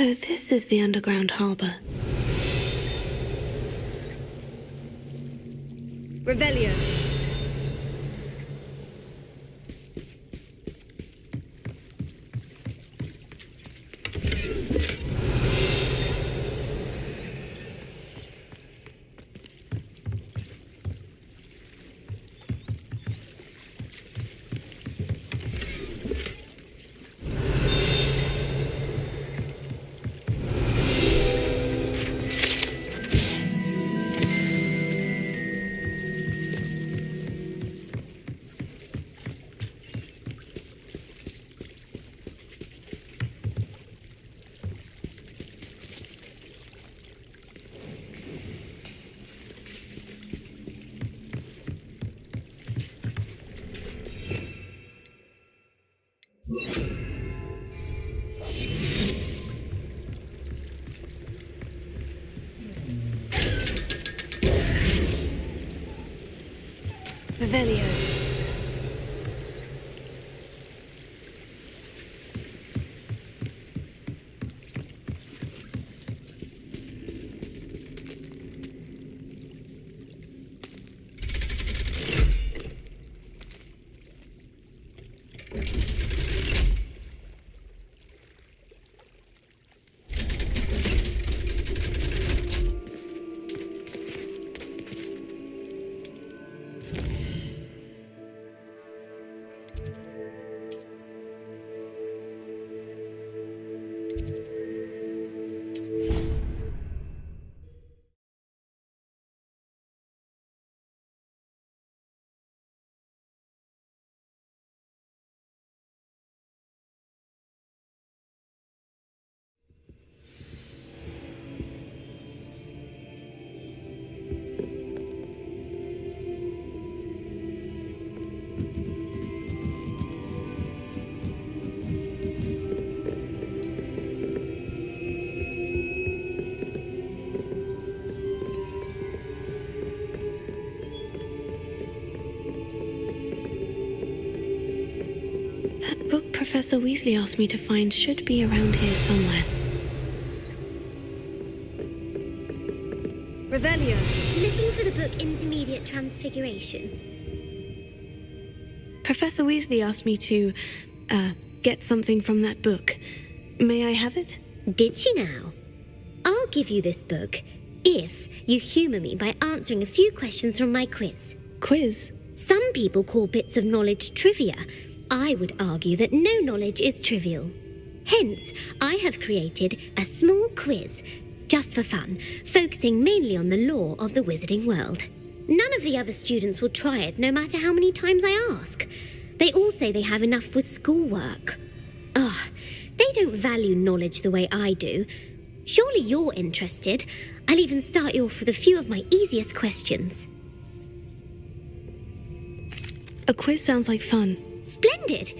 So this is the underground harbour. Revelio. Revelio. That book Professor Weasley asked me to find should be around here somewhere. Revelio. Looking for the book Intermediate Transfiguration. Professor Weasley asked me to, get something from that book. May I have it? Did she now? I'll give you this book if you humour me by answering a few questions from my quiz. Quiz? Some people call bits of knowledge trivia. I would argue that no knowledge is trivial. Hence, I have created a small quiz, just for fun, focusing mainly on the lore of the wizarding world. None of the other students will try it, no matter how many times I ask. They all say they have enough with schoolwork. Ugh, they don't value knowledge the way I do. Surely you're interested. I'll even start you off with a few of my easiest questions. A quiz sounds like fun. Splendid!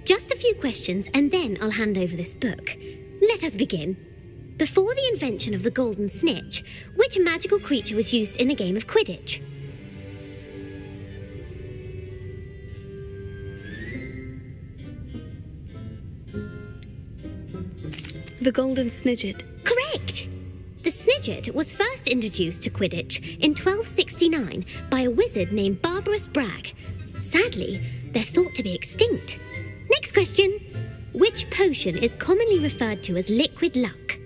Just a few questions and then I'll hand over this book. Let us begin. Before the invention of the golden snitch, which magical creature was used in a game of Quidditch? The golden snidget. Correct! The snidget was first introduced to Quidditch in 1269 by a wizard named Barbarous Bragg. Sadly, they're thought to be extinct. Next question. Which potion is commonly referred to as liquid luck?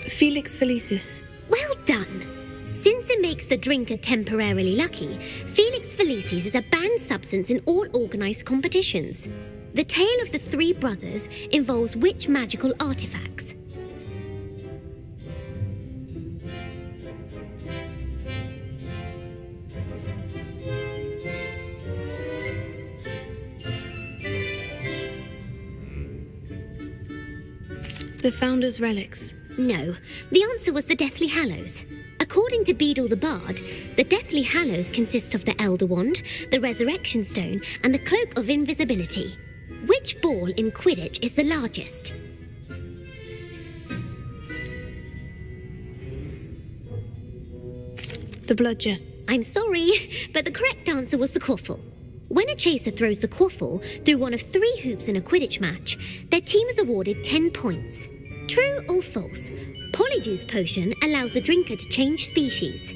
Felix Felicis. Well done. Since it makes the drinker temporarily lucky, Felix Felicis is a banned substance in all organised competitions. The tale of the three brothers involves which magical artifacts? The Founder's Relics. No, the answer was the Deathly Hallows. According to Beadle the Bard, the Deathly Hallows consist of the Elder Wand, the Resurrection Stone, and the Cloak of Invisibility. Which ball in Quidditch is the largest? The Bludger. I'm sorry, but the correct answer was the Quaffle. When a chaser throws the quaffle through one of 3 hoops in a Quidditch match, their team is awarded 10 points. True or false? Polyjuice potion allows the drinker to change species.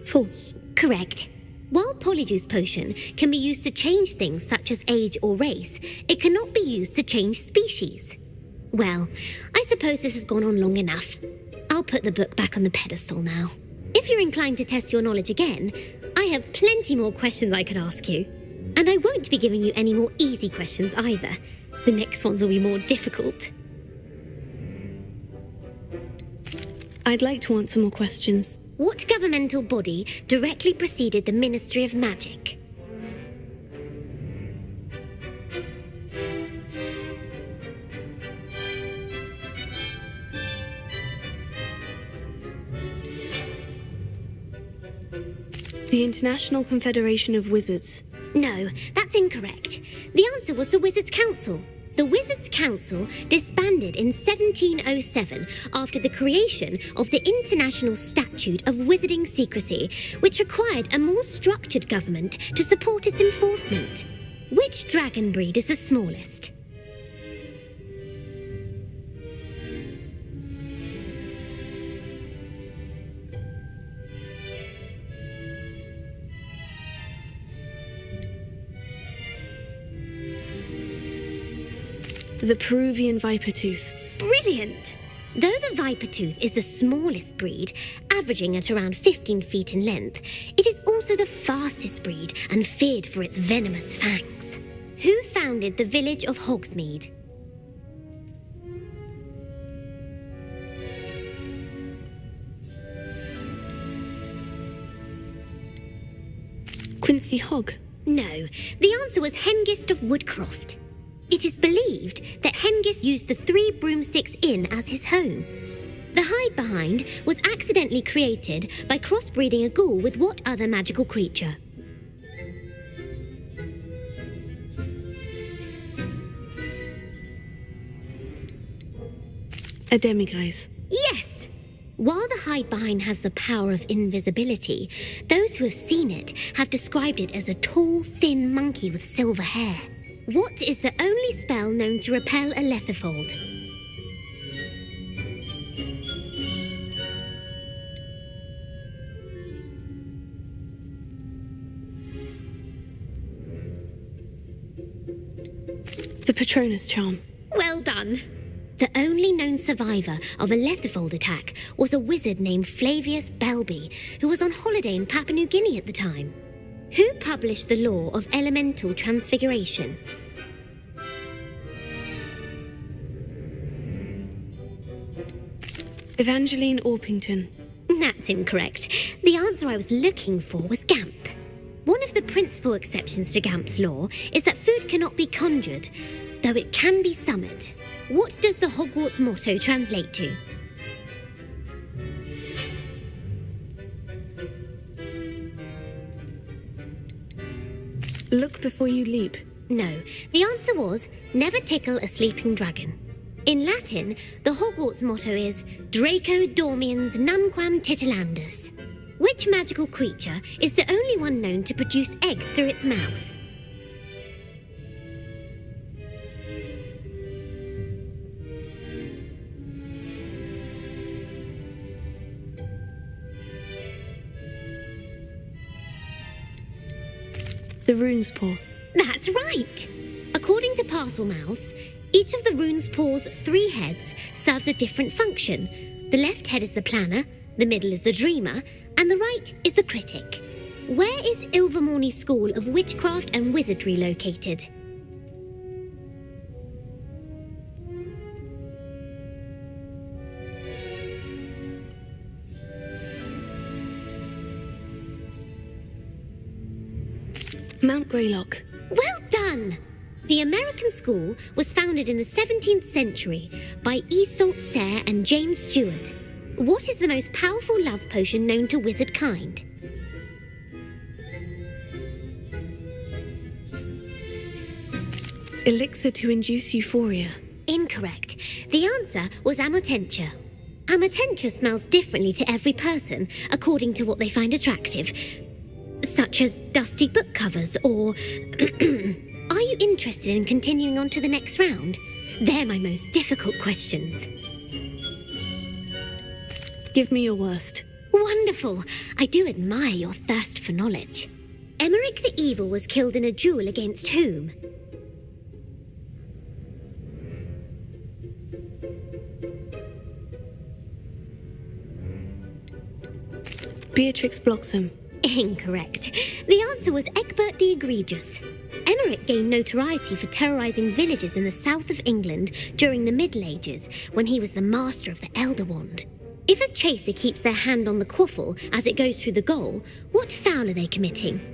False. Correct. While Polyjuice potion can be used to change things such as age or race, it cannot be used to change species. Well, I suppose this has gone on long enough. I'll put the book back on the pedestal now. If you're inclined to test your knowledge again, I have plenty more questions I could ask you. And I won't be giving you any more easy questions either. The next ones will be more difficult. I'd like to answer more questions. What governmental body directly preceded the Ministry of Magic? The International Confederation of Wizards. No, that's incorrect. The answer was the Wizards' Council. The Wizards' Council disbanded in 1707 after the creation of the International Statute of Wizarding Secrecy, which required a more structured government to support its enforcement. Which dragon breed is the smallest? The Peruvian viper tooth. Brilliant! Though the viper tooth is the smallest breed, averaging at around 15 feet in length, it is also the fastest breed and feared for its venomous fangs. Who founded the village of Hogsmeade? Quincy Hogg. No, the answer was Hengist of Woodcroft. It is believed that Hengist used the 3 Broomsticks Inn as his home. The hide-behind was accidentally created by crossbreeding a ghoul with what other magical creature? A demiguise. Yes! While the hide-behind has the power of invisibility, those who have seen it have described it as a tall, thin monkey with silver hair. What is the only spell known to repel a letherfold? The Patronus charm. Well done. The only known survivor of a letherfold attack was a wizard named Flavius Belby, who was on holiday in Papua New Guinea at the time. Who published the law of elemental transfiguration? Evangeline Orpington. That's incorrect. The answer I was looking for was Gamp. One of the principal exceptions to Gamp's law is that food cannot be conjured, though it can be summoned. What does the Hogwarts motto translate to? Look before you leap. No, the answer was never tickle a sleeping dragon. In Latin, the Hogwarts motto is Draco dormiens nunquam titilandus. Which magical creature is the only one known to produce eggs through its mouth? The rune's paw. That's right! According to Parselmouths, each of the rune's paw's 3 heads serves a different function. The left head is the planner, the middle is the dreamer, and the right is the critic. Where is Ilvermorny School of Witchcraft and Wizardry located? Mount Greylock. Well done! The American school was founded in the 17th century by Isolde Sayre and James Stewart. What is the most powerful love potion known to wizard kind? Elixir to induce euphoria. Incorrect. The answer was Amotentia. Amartentia smells differently to every person, according to what they find attractive, such as dusty book covers or... Are you interested in continuing on to the next round? They're my most difficult questions. Give me your worst. Wonderful. I do admire your thirst for knowledge. Emmerich the Evil was killed in a duel against whom? Beatrix Bloxham. Incorrect. The answer was Egbert the Egregious. Emmerich gained notoriety for terrorising villages in the south of England during the Middle Ages, when he was the master of the Elder Wand. If a chaser keeps their hand on the quaffle as it goes through the goal, what foul are they committing?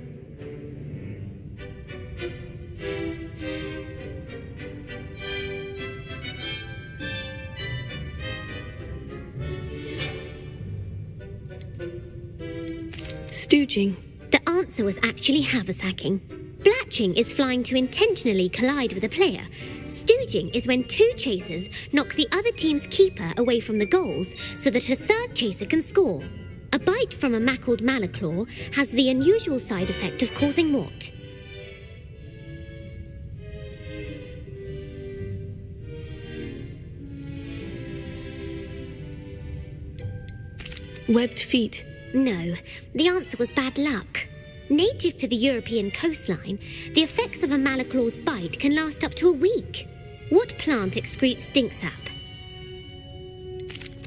Stooging. The answer was actually haversacking. Blatching is flying to intentionally collide with a player. Stooging is when two chasers knock the other team's keeper away from the goals so that a third chaser can score. A bite from a mackled malaclaw has the unusual side effect of causing what? Webbed feet. No, the answer was bad luck. Native to the European coastline, the effects of a malaclaw's bite can last up to a week. What plant excretes stink sap?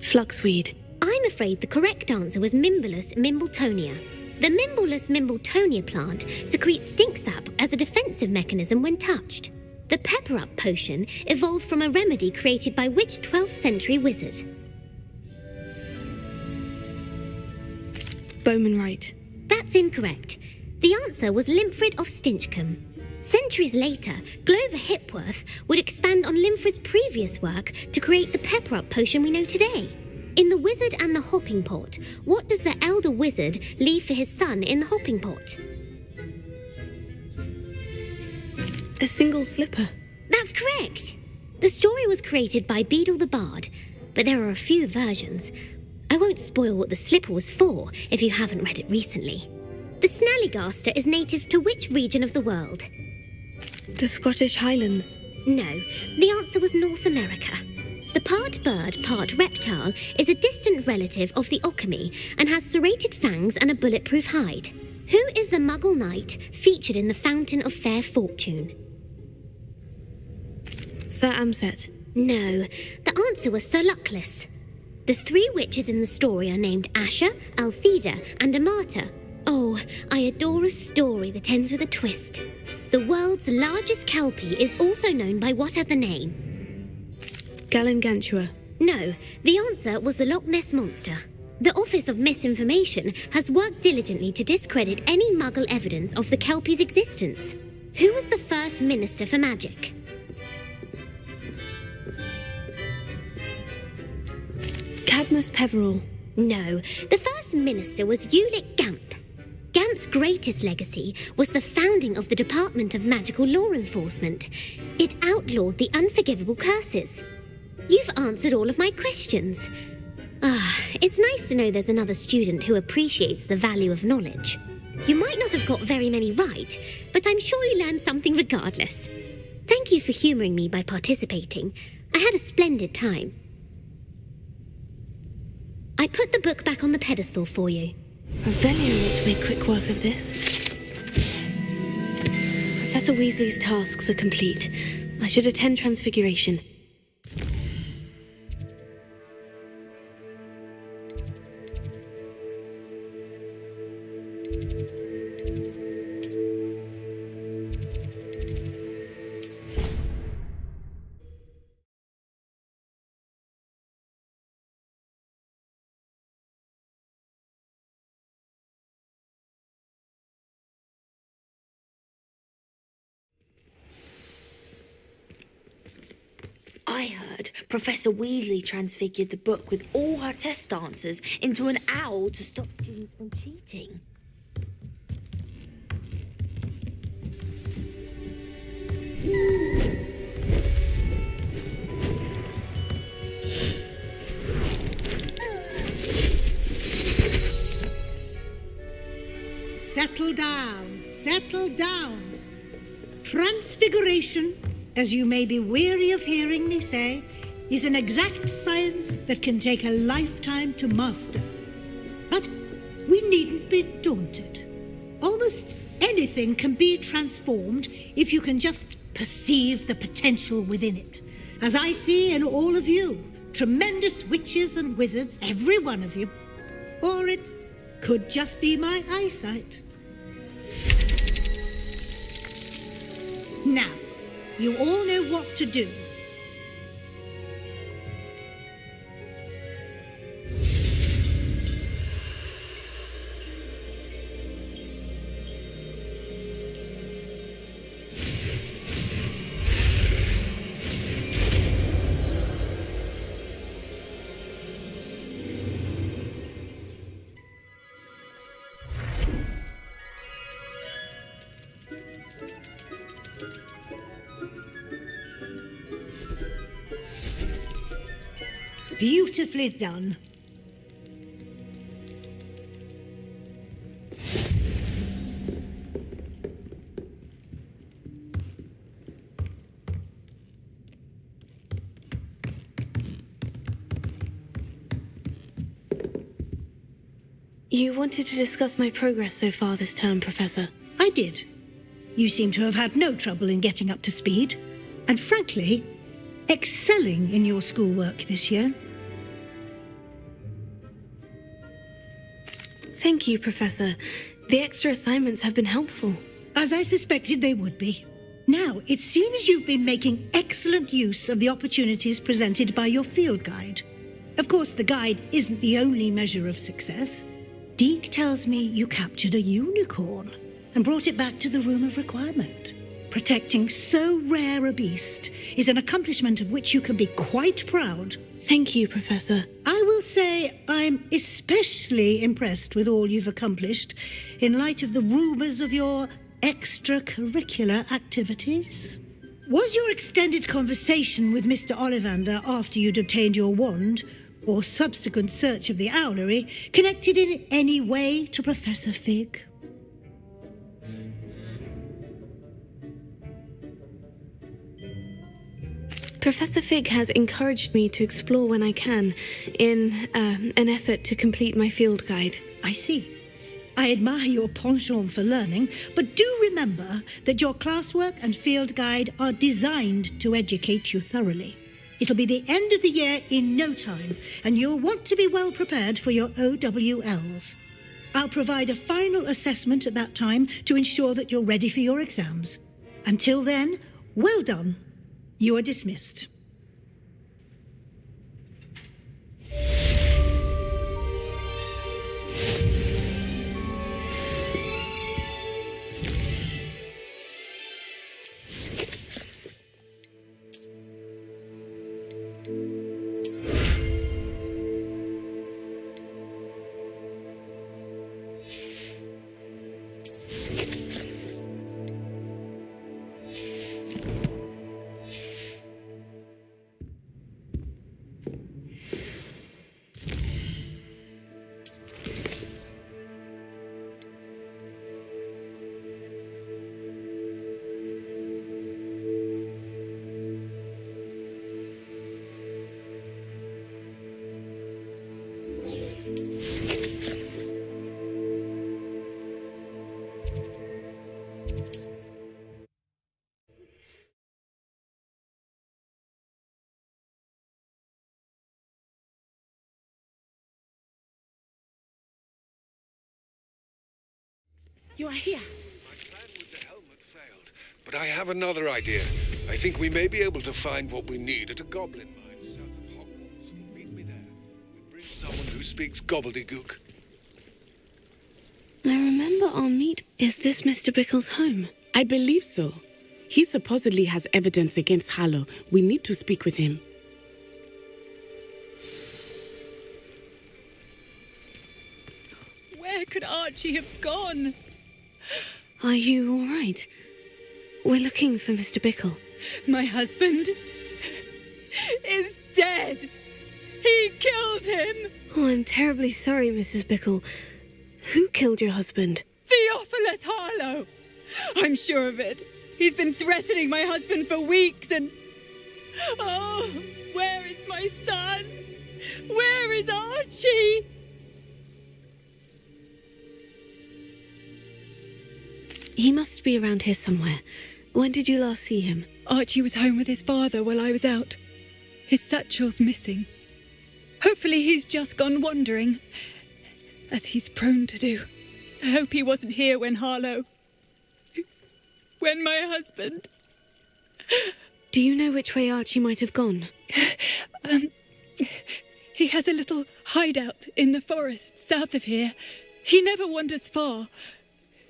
Fluxweed. I'm afraid the correct answer was Mimbulus mimbletonia. The Mimbulus mimbletonia plant secretes stink sap as a defensive mechanism when touched. The pepper-up potion evolved from a remedy created by which 12th century wizard? Bowman Wright. That's incorrect. The answer was Limfrid of Stinchcombe. Centuries later, Glover Hipworth would expand on Limfrid's previous work to create the pepper-up potion we know today. In The Wizard and the Hopping Pot, what does the elder wizard leave for his son in the hopping pot? A single slipper. That's correct. The story was created by Beadle the Bard, but there are a few versions. I won't spoil what the slipper was for if you haven't read it recently. The Snallygaster is native to which region of the world? The Scottish Highlands. No, the answer was North America. The part bird, part reptile is a distant relative of the Occamy and has serrated fangs and a bulletproof hide. Who is the Muggle knight featured in the Fountain of Fair Fortune? Sir Amset. No, the answer was Sir Luckless. The three witches in the story are named Asher, Altheda, and Amata. Oh, I adore a story that ends with a twist. The world's largest kelpie is also known by what other name? Gallingantua. No, the answer was the Loch Ness Monster. The Office of Misinformation has worked diligently to discredit any Muggle evidence of the kelpie's existence. Who was the first Minister for Magic? Cadmus Peveril. No, the first minister was Ulick Gamp. Gamp's greatest legacy was the founding of the Department of Magical Law Enforcement. It outlawed the unforgivable curses. You've answered all of my questions. It's nice to know there's another student who appreciates the value of knowledge. You might not have got very many right, but I'm sure you learned something regardless. Thank you for humouring me by participating. I had a splendid time. I put the book back on the pedestal for you. Revelio ought to make quick work of this. Professor Weasley's tasks are complete. I should attend Transfiguration. I heard Professor Weasley transfigured the book with all her test answers into an owl to stop students from cheating. Settle down. Settle down. Transfiguration, as you may be weary of hearing me say, is an exact science that can take a lifetime to master. But we needn't be daunted. Almost anything can be transformed if you can just perceive the potential within it. As I see in all of you, tremendous witches and wizards, every one of you. Or it could just be my eyesight. Now, you all know what to do. Beautifully done. You wanted to discuss my progress so far this term, Professor. I did. You seem to have had no trouble in getting up to speed, and frankly, excelling in your schoolwork this year. Thank you, Professor. The extra assignments have been helpful. As I suspected they would be. Now, it seems you've been making excellent use of the opportunities presented by your field guide. Of course, the guide isn't the only measure of success. Deke tells me you captured a unicorn and brought it back to the Room of Requirement. Protecting so rare a beast is an accomplishment of which you can be quite proud. Thank you, Professor. I will say I'm especially impressed with all you've accomplished in light of the rumours of your extracurricular activities. Was your extended conversation with Mr. Ollivander after you'd obtained your wand, or subsequent search of the owlery, connected in any way to Professor Fig? Professor Fig has encouraged me to explore when I can, in an effort to complete my field guide. I see. I admire your penchant for learning, but do remember that your classwork and field guide are designed to educate you thoroughly. It'll be the end of the year in no time, and you'll want to be well prepared for your OWLs. I'll provide a final assessment at that time to ensure that you're ready for your exams. Until then, well done. You are dismissed. You are here. My plan with the helmet failed, but I have another idea. I think we may be able to find what we need at a goblin mine south of Hogwarts. Meet me there, and bring someone who speaks gobbledygook. I remember our meet. Is this Mr. Bickle's home? I believe so. He supposedly has evidence against Harlow. We need to speak with him. Where could Archie have gone? Are you all right? We're looking for Mr. Bickle. My husband is dead. He killed him. Oh, I'm terribly sorry, Mrs. Bickle. Who killed your husband? Theophilus! Princess Harlow! I'm sure of it. He's been threatening my husband for weeks and... Oh, where is my son? Where is Archie? He must be around here somewhere. When did you last see him? Archie was home with his father while I was out. His satchel's missing. Hopefully he's just gone wandering, as he's prone to do. I hope he wasn't here when Harlow... when my husband... Do you know which way Archie might have gone? He has a little hideout in the forest south of here. He never wanders far.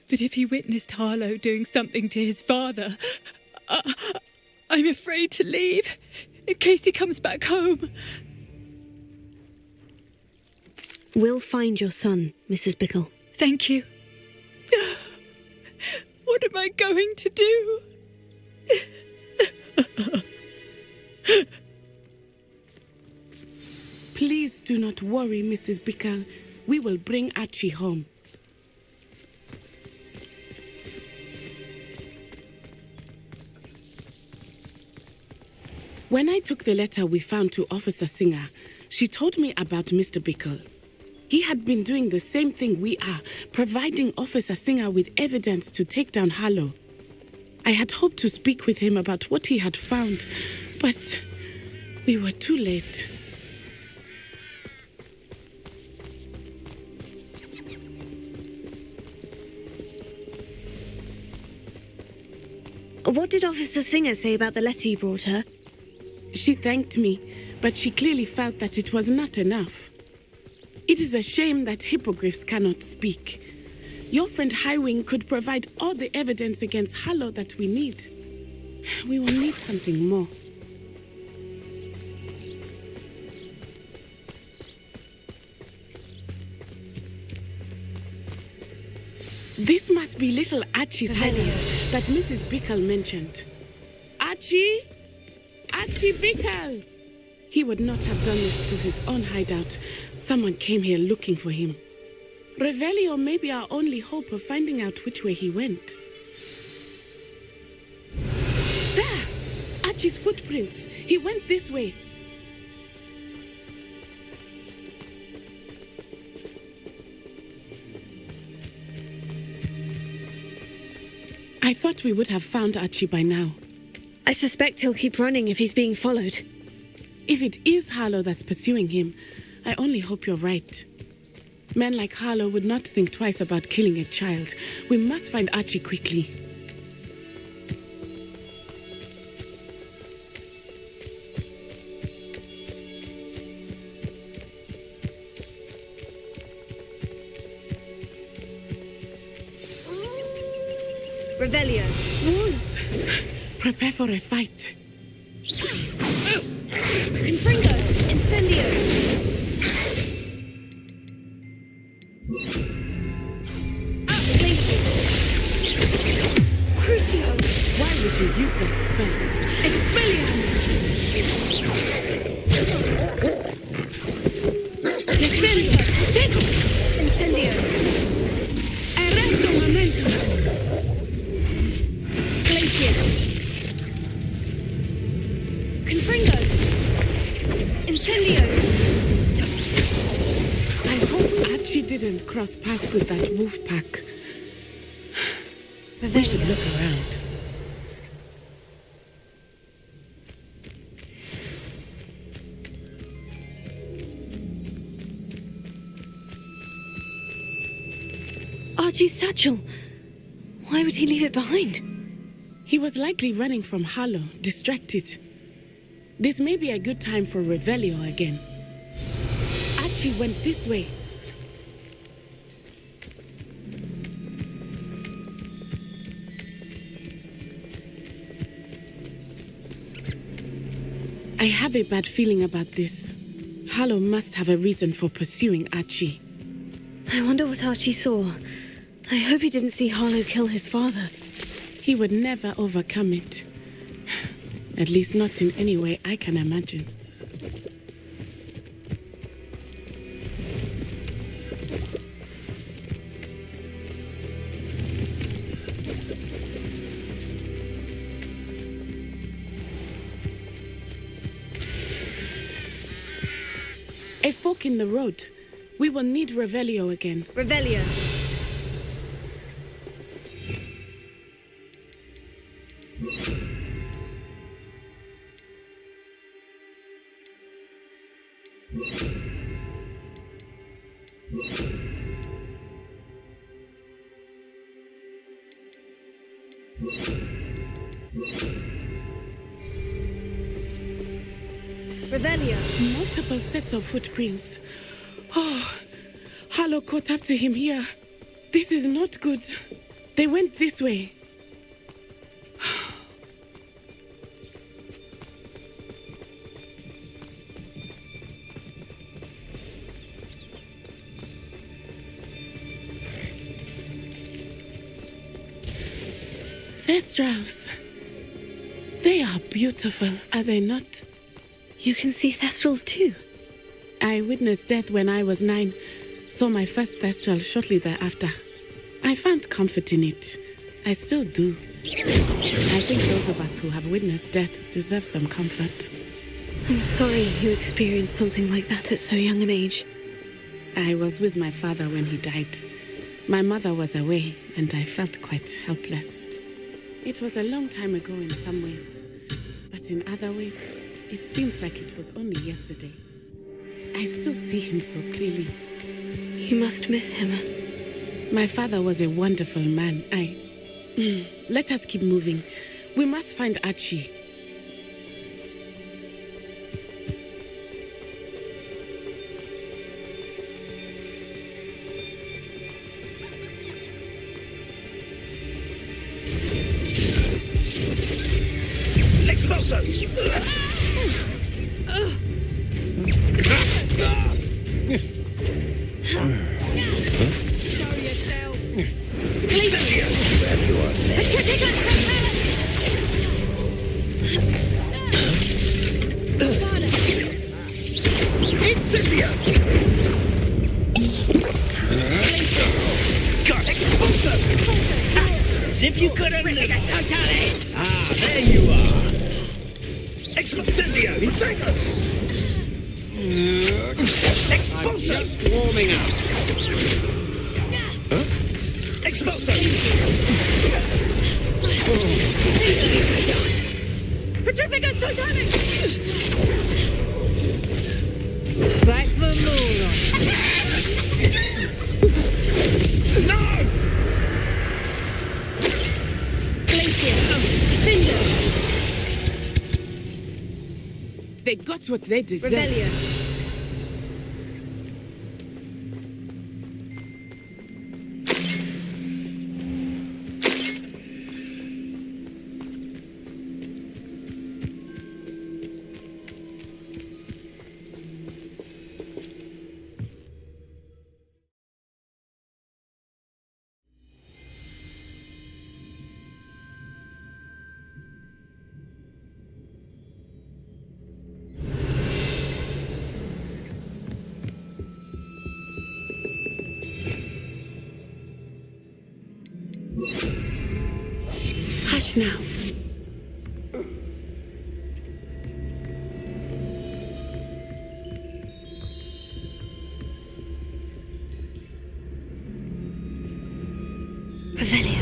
But if he witnessed Harlow doing something to his father, I'm afraid to leave, in case he comes back home. We'll find your son, Mrs. Bickle. Thank you. What am I going to do? Please do not worry, Mrs. Bickle. We will bring Archie home. When I took the letter we found to Officer Singer, she told me about Mr. Bickle. He had been doing the same thing we are, providing Officer Singer with evidence to take down Harlow. I had hoped to speak with him about what he had found, but we were too late. What did Officer Singer say about the letter you brought her? She thanked me, but she clearly felt that it was not enough. It is a shame that hippogriffs cannot speak. Your friend Highwing could provide all the evidence against Harlow that we need. We will need something more. This must be little Archie's hideout that Mrs. Bickle mentioned. Archie? Archie Bickle! He would not have done this to his own hideout. Someone came here looking for him. Revelio may be our only hope of finding out which way he went. There! Archie's footprints. He went this way. I thought we would have found Archie by now. I suspect he'll keep running if he's being followed. If it is Harlow that's pursuing him, I only hope you're right. Men like Harlow would not think twice about killing a child. We must find Archie quickly. Revelio. Wolves! Prepare for a fight. Confringo. Incendio. Glacius. Crucio. Why would you use that spell? Expelliarmus! Desperio! Tego! Incendio. Arresto momentum! Glacius. Confringo. Incendio. I hope Archie didn't cross paths with that wolf pack. We should look around. Archie's satchel. Why would he leave it behind? He was likely running from Harlow, distracted. This may be a good time for Revelio again. Archie went this way. I have a bad feeling about this. Harlow must have a reason for pursuing Archie. I wonder what Archie saw. I hope he didn't see Harlow kill his father. He would never overcome it. At least not in any way I can imagine. A fork in the road. We will need Revelio again. Revelio. Revelio. Multiple sets of footprints. Oh, Harlow caught up to him here. This is not good. They went this way. Thestrals. They are beautiful, are they not? You can see Thestrals too. I witnessed death when I was 9. Saw my first Thestral shortly thereafter. I found comfort in it. I still do. I think those of us who have witnessed death deserve some comfort. I'm sorry you experienced something like that at so young an age. I was with my father when he died. My mother was away, and I felt quite helpless. It was a long time ago in some ways, but in other ways, it seems like it was only yesterday. I still see him so clearly. You must miss him. My father was a wonderful man. Let us keep moving. We must find Archie. If you could have lived. Ah, there you are. Expulsio! Intrigo! Expulso! I'm just warming up. Huh? Expulso! Petrificus Titanic! Back for more. No! They got what they deserved. Revelio. Hush now. Revelio.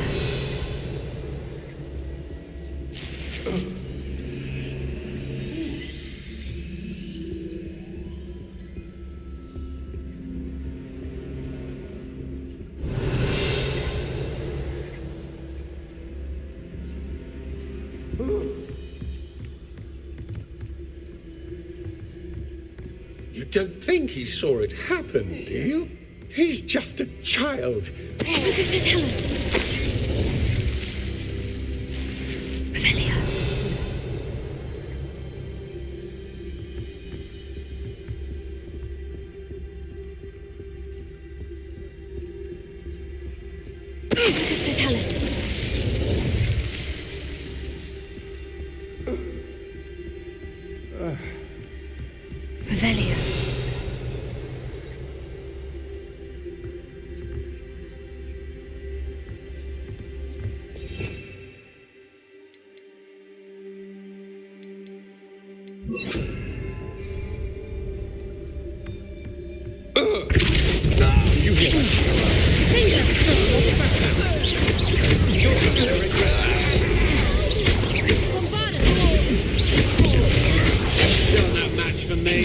You don't think he saw it happen, do you? He's just a child. Focus to tell us. Revelio. Focus to tell us. Revelio. Still no match for me.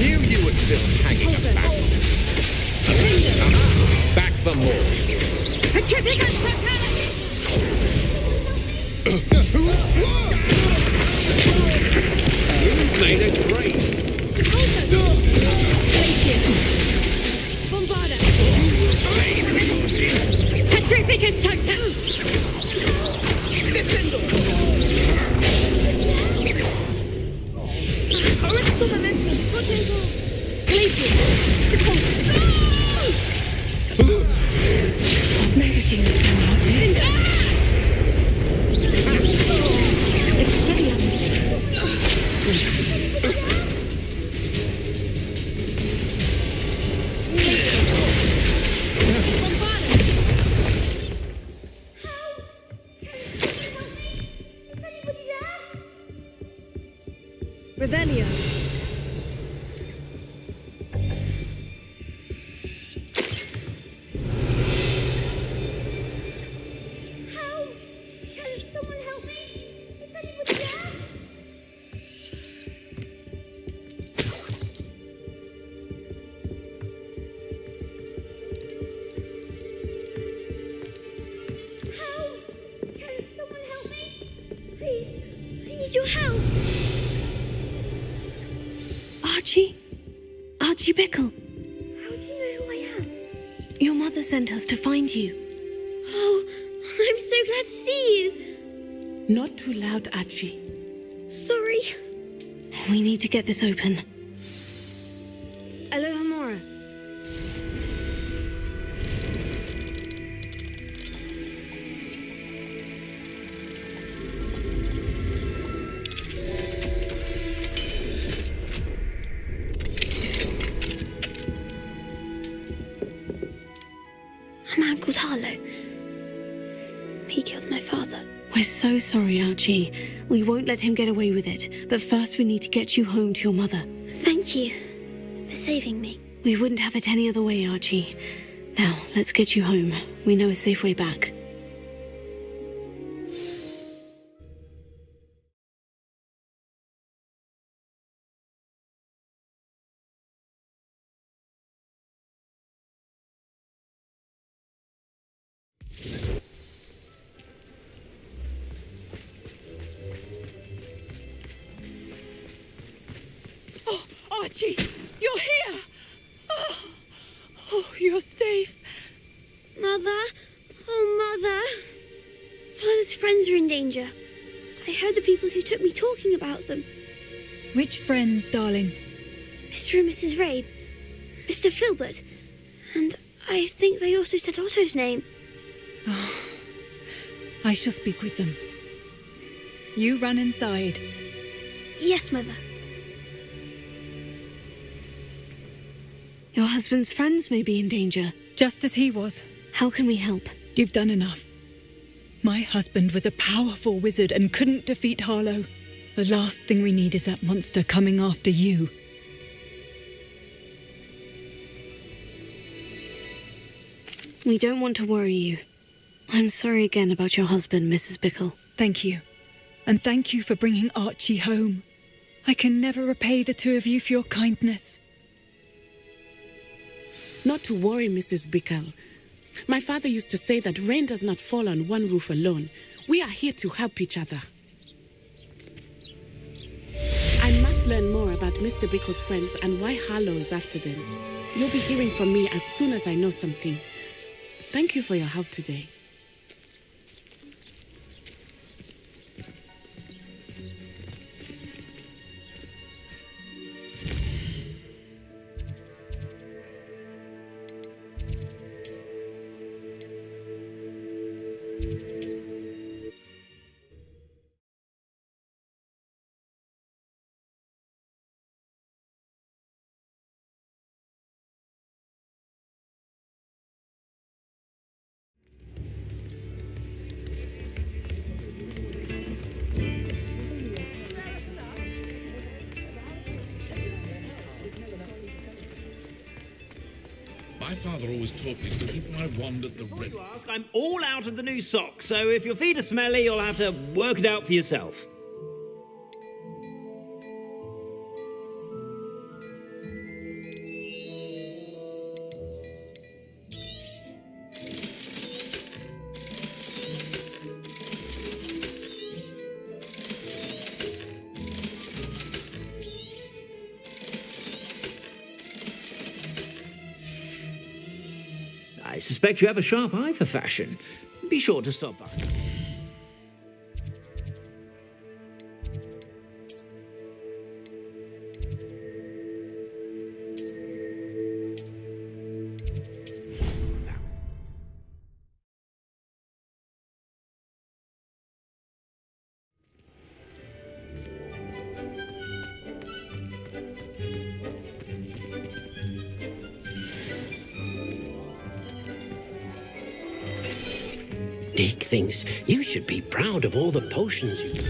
Knew you were still hanging back. Back for more. Petrificus totality! You've made a grade. Bombarda! Petrificus total! Arresto momentum! Protego! Glacius! I've never seen this one like this. Expelliarmus! Revelio. Your help. Archie Bickle. How do you know who I am? Your mother sent us to find you. Oh, I'm so glad to see you. Not too loud, Archie. Sorry. We need to get this open. Alohomora. A man called Harlow. He killed my father. We're so sorry, Archie. We won't let him get away with it. But first we need to get you home to your mother. Thank you for saving me. We wouldn't have it any other way, Archie. Now, let's get you home. We know a safe way back. Archie, you're here! Oh, you're safe. Mother? Oh, Mother. Father's friends are in danger. I heard the people who took me talking about them. Which friends, darling? Mr. and Mrs. Rabe, Mr. Filbert, and I think they also said Otto's name. I shall speak with them. You run inside. Yes, Mother. Your husband's friends may be in danger. Just as he was. How can we help? You've done enough. My husband was a powerful wizard and couldn't defeat Harlow. The last thing we need is that monster coming after you. We don't want to worry you. I'm sorry again about your husband, Mrs. Bickle. Thank you. And thank you for bringing Archie home. I can never repay the two of you for your kindness. Not to worry, Mrs. Bickle. My father used to say that rain does not fall on one roof alone. We are here to help each other. I must learn more about Mr. Bickle's friends and why Harlow is after them. You'll be hearing from me as soon as I know something. Thank you for your help today. My father always taught me to keep my wand at the Before ready. you ask, I'm all out of the new socks, so if your feet are smelly, you'll have to work it out for yourself. I suspect you have a sharp eye for fashion. Be sure to stop by. Deke thinks you should be proud of all the potions you...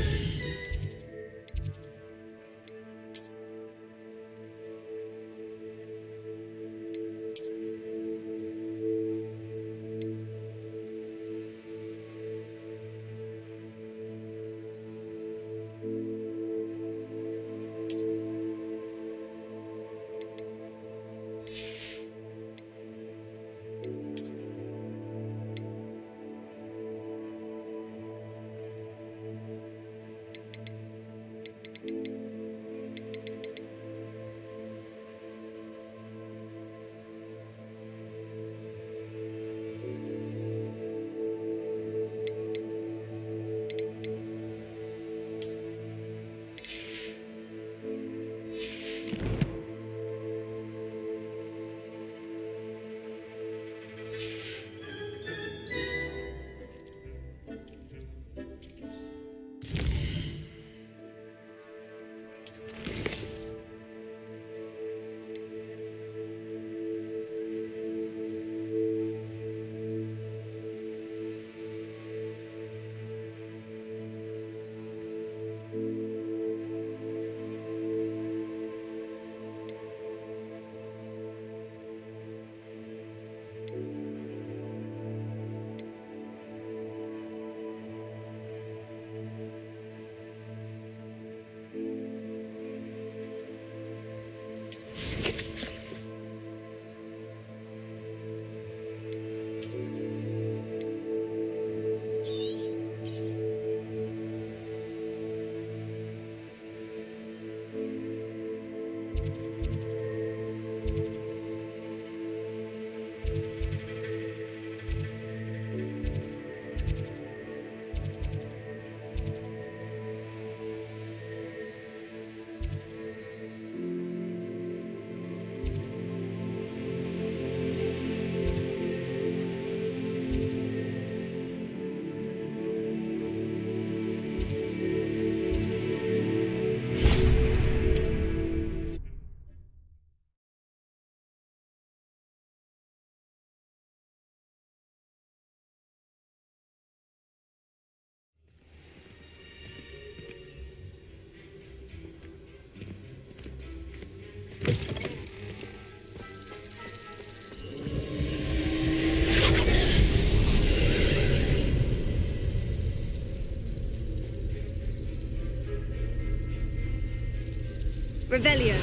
Revelio.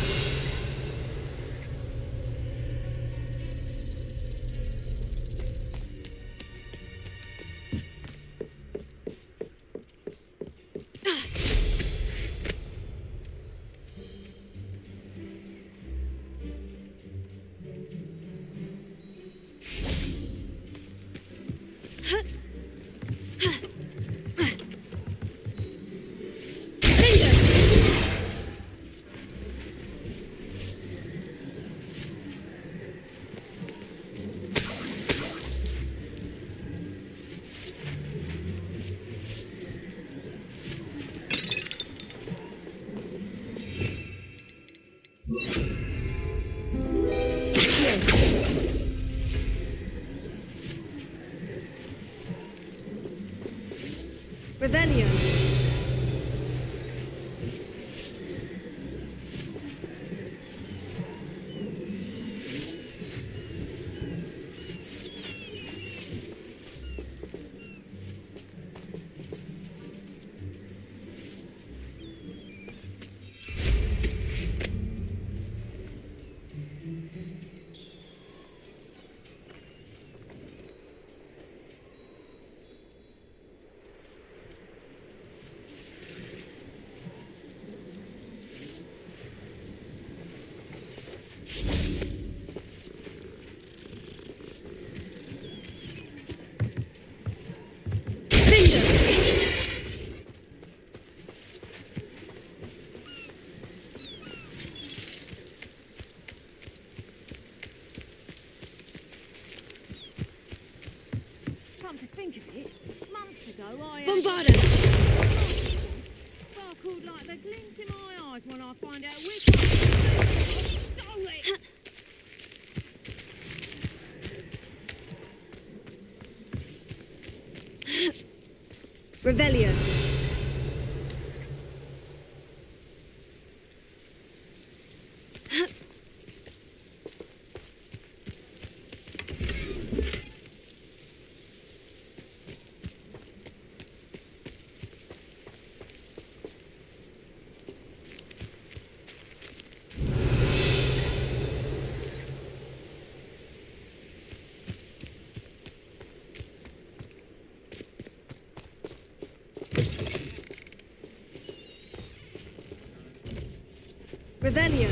Revelio. Months ago, I Bombarda! sparkled like the glint in my eyes when I find out which one stole it. Revelio. Revelio.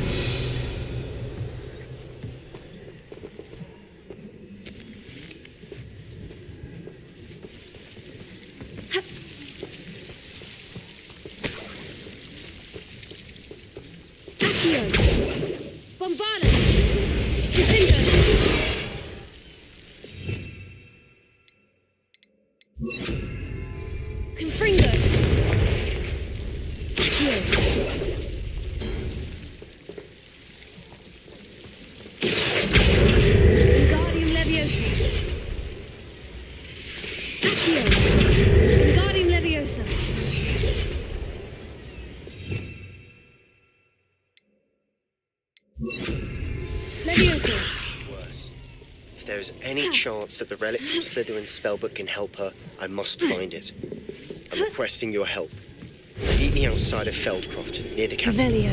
Accio. Bombarda. Defender. Confringo. Accio. Worse. If there is any chance that the relic from Slytherin's spellbook can help her, I must find it. I'm requesting your help. Meet me outside of Feldcroft, near the castle. Revelio.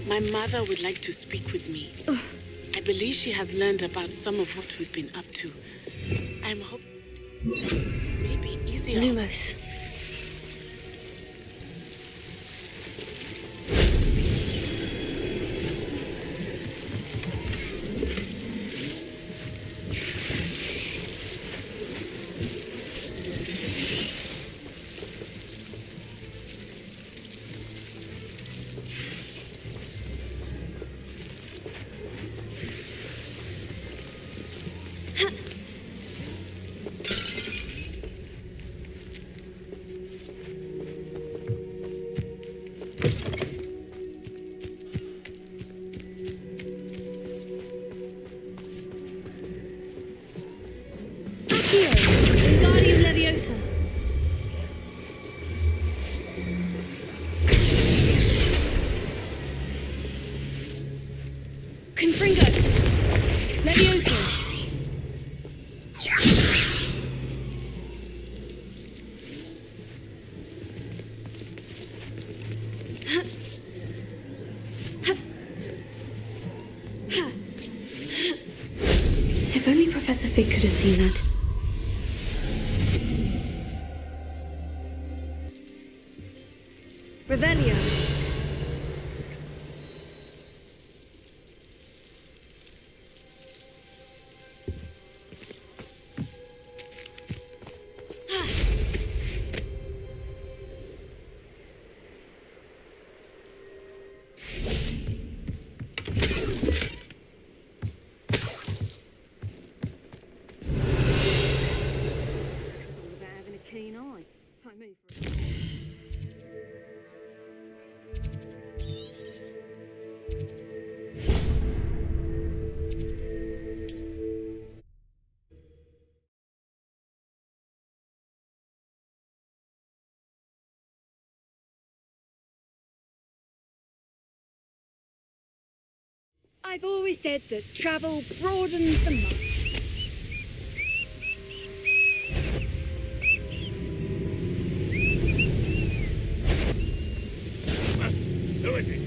My mother would like to speak with me. I believe she has learned about some of what we've been up to. I'm hoping maybe easier. Lumos. Confringo! Levioso! If only Professor Fig could have seen that. Revelio. I've always said that travel broadens the mind. Who is it?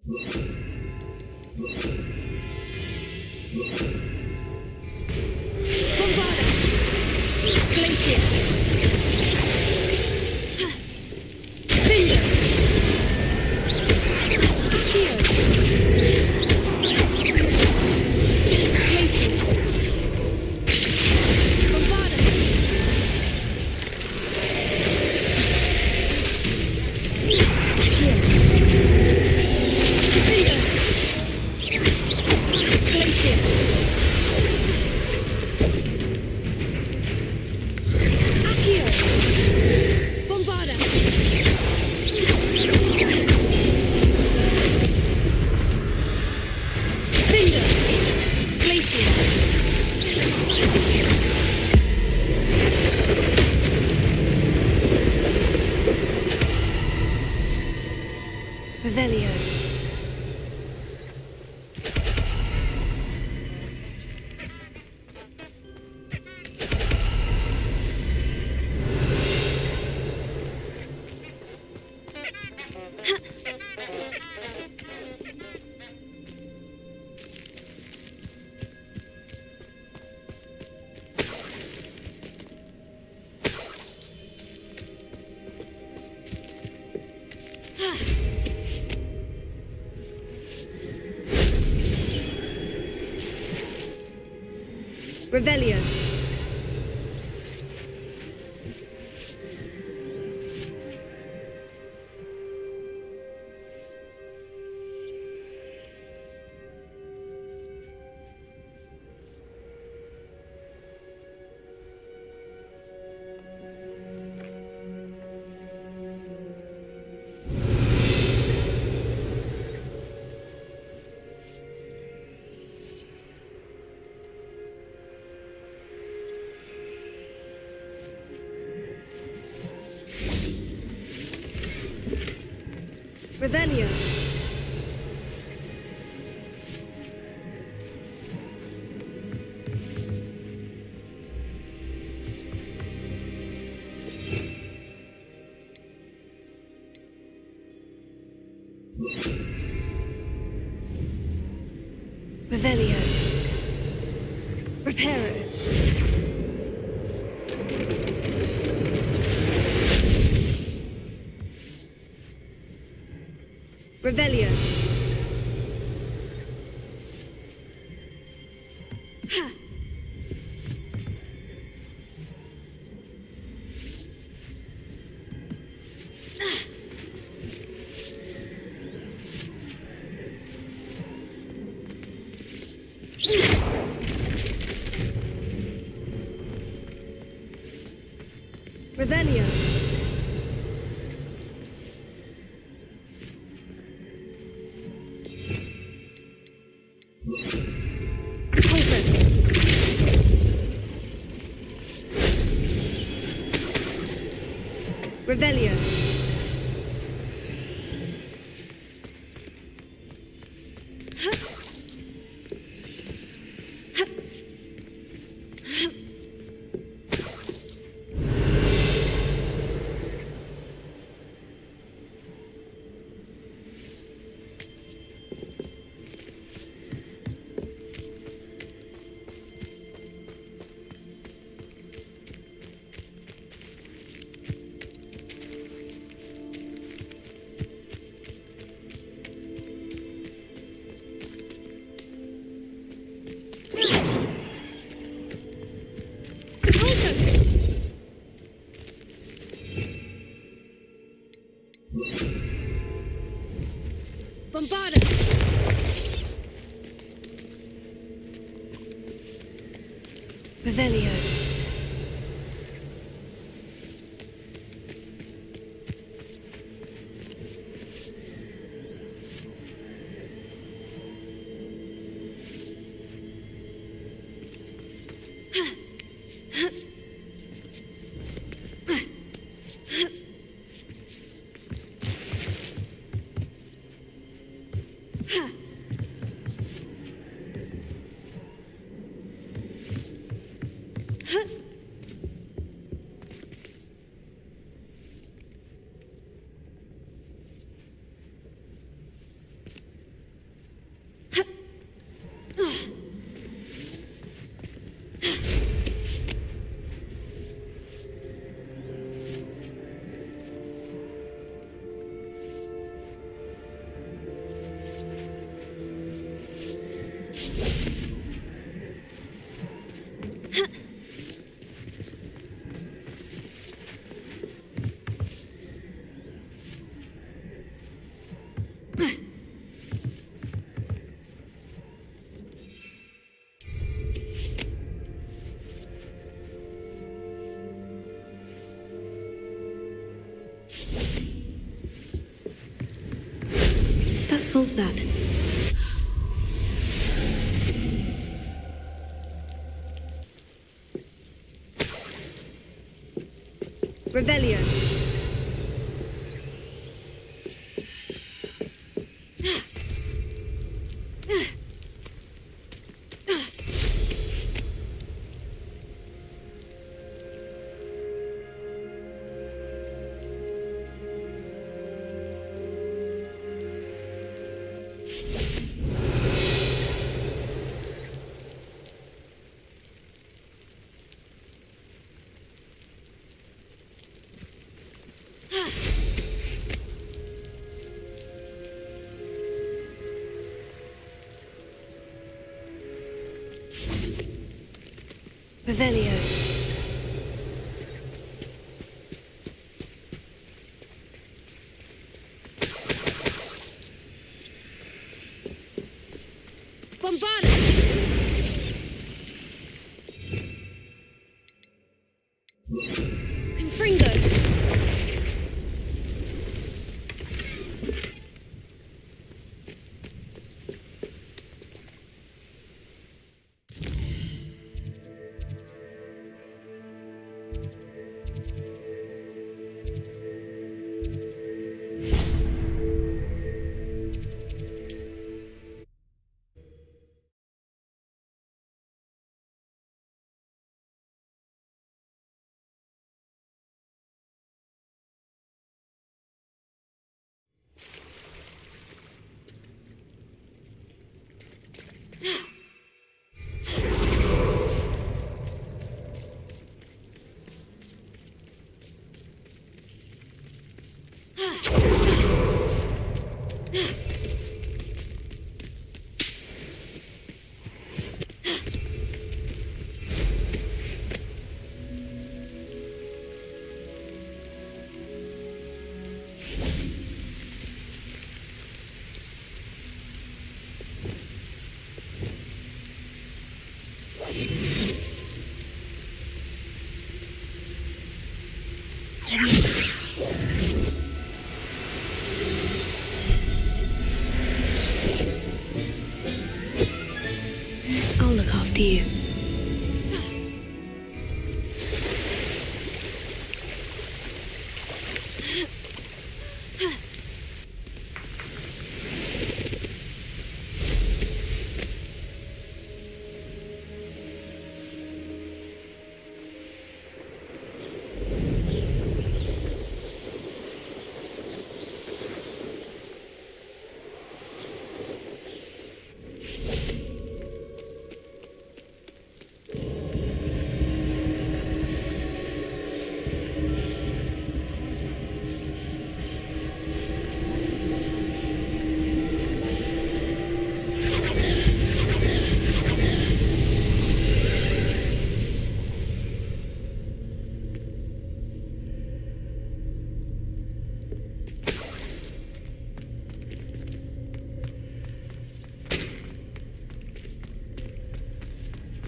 Revelio. Revelio. Revelio. Revelio. Reparo. Revelio. Ha. Revelio. Revelio. Bombarda! Revelio. Huh? that solves that. Revelio. Revelio. Bombarded. Confringo. I'll look after you.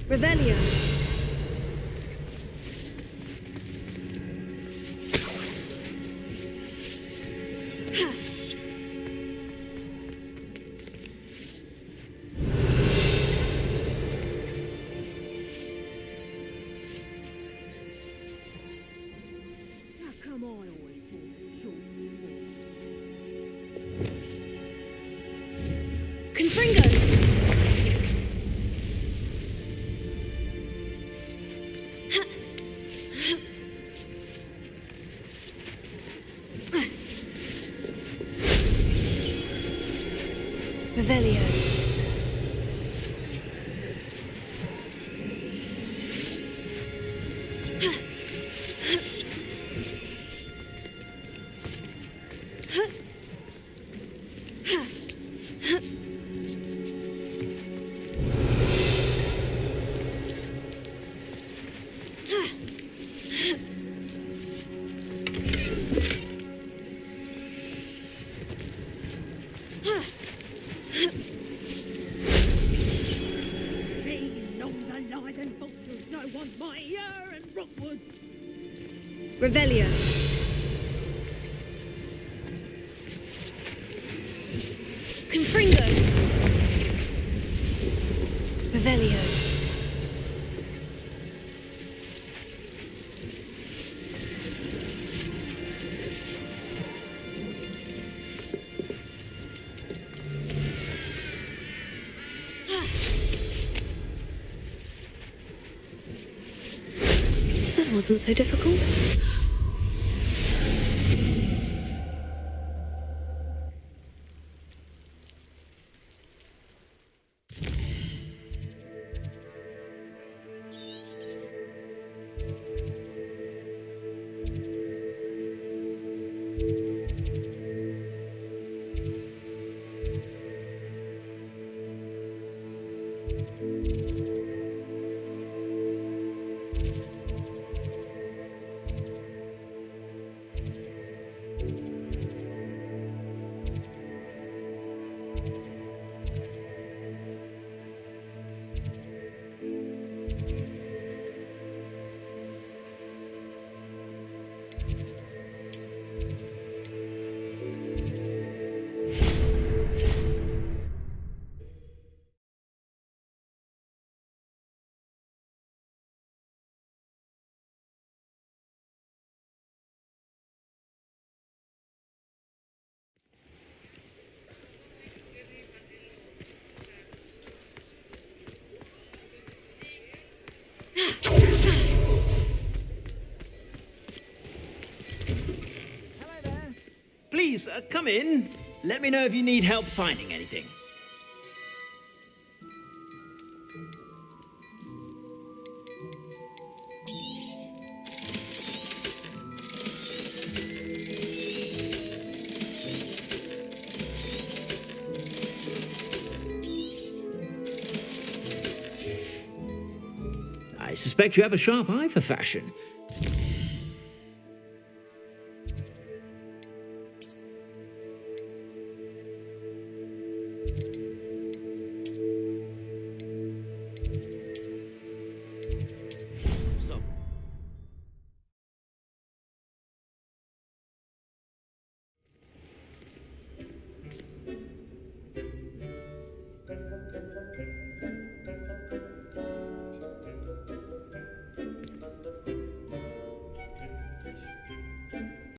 Revelio. How come I always fall short? Confringo. Revelio. Revelio. Confringo. Revelio. That wasn't so difficult. Please, come in. Let me know if you need help finding anything. I suspect you have a sharp eye for fashion.